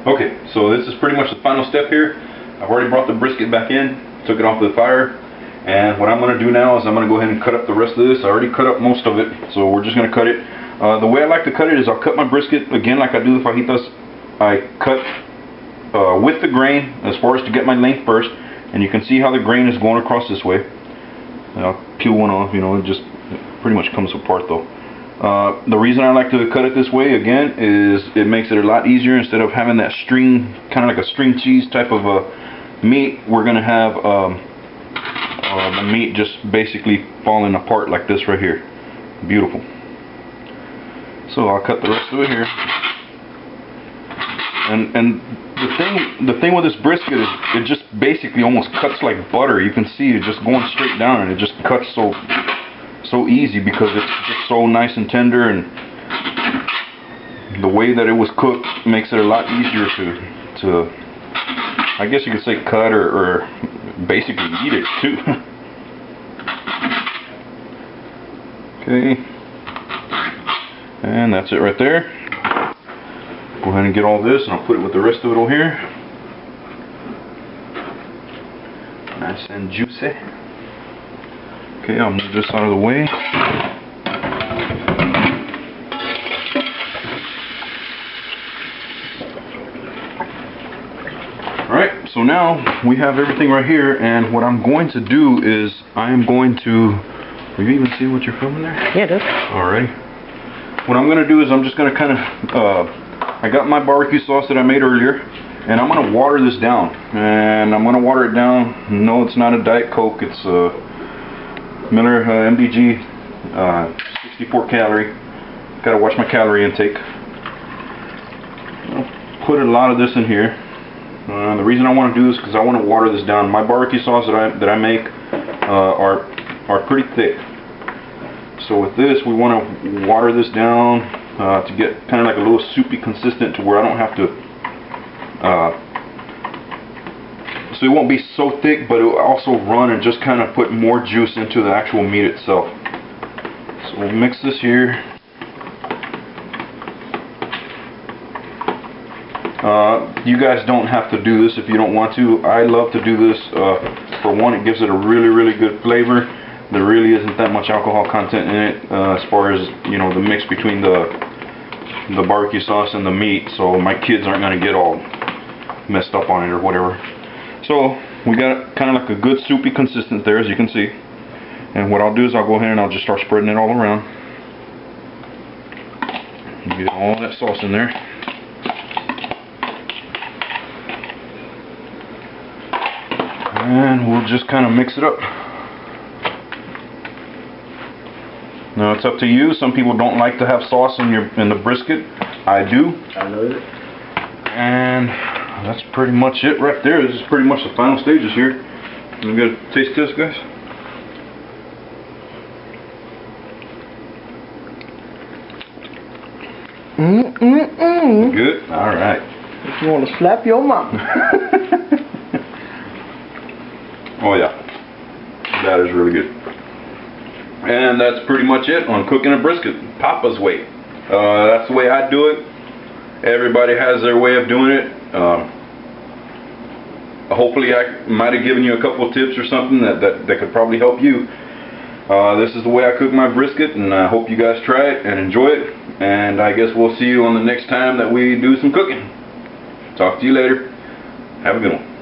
Okay, so this is pretty much the final step here. I've already brought the brisket back in, took it off the fire, and what I'm going to do now is I'm going to go ahead and cut up the rest of this. I already cut up most of it, so we're just going to cut it. The way I like to cut it is I'll cut my brisket, again like I do the fajitas. I cut with the grain as far as to get my length first, and you can see how the grain is going across this way. I'll peel one off, you know, it just pretty much comes apart though. The reason I like to cut it this way again is it makes it a lot easier. Instead of having that string, kind of like a string cheese type of meat, we're going to have the meat just basically falling apart like this right here. Beautiful. So I'll cut the rest of it here. And the thing with this brisket is it just basically almost cuts like butter. You can see it just going straight down, and it just cuts so easy because it's just so nice and tender, and the way that it was cooked makes it a lot easier to I guess you could say cut or basically eat it too. Okay, and that's it right there. Go ahead and get all this, and I'll put it with the rest of it over here. Nice and juicy. Okay, I'll move this out of the way. Alright, so now we have everything right here, and what I'm going to do is I am going to... Are you even seeing what you're filming there? Yeah, it is. Alrighty. What I'm going to do is I'm just going to kind of... I got my barbecue sauce that I made earlier, and I'm going to water this down. And I'm going to water it down. No, it's not a Diet Coke. It's Miller MDG 64 calorie. Gotta watch my calorie intake. I'll put a lot of this in here. The reason I want to do this is because I want to water this down. My barbecue sauce that I make are pretty thick. So with this, we want to water this down to get kind of like a little soupy consistent, to where I don't have to. So it won't be so thick, but it will also run and just kind of put more juice into the actual meat itself. So we'll mix this here. You guys don't have to do this if you don't want to. I love to do this. For one, it gives it a really good flavor. There really isn't that much alcohol content in it, as far as, you know, the mix between the barbecue sauce and the meat, so my kids aren't going to get all messed up on it or whatever. So we got kind of like a good soupy consistency there, as you can see. And what I'll do is I'll go ahead and I'll just start spreading it all around. Get all that sauce in there. And we'll just kind of mix it up. Now it's up to you. Some people don't like to have sauce in the brisket. I do. I know it. And that's pretty much it right there. This is pretty much the final stages here. You gonna taste this, guys? Good? Alright. If you want to slap your mom. Oh yeah. That is really good. And that's pretty much it on cooking a brisket, Papa's way. That's the way I do it. Everybody has their way of doing it. Hopefully I might have given you a couple of tips or something that could probably help you. This is the way I cook my brisket, and I hope you guys try it and enjoy it. And I guess we'll see you on the next time that we do some cooking. Talk to you later. Have a good one.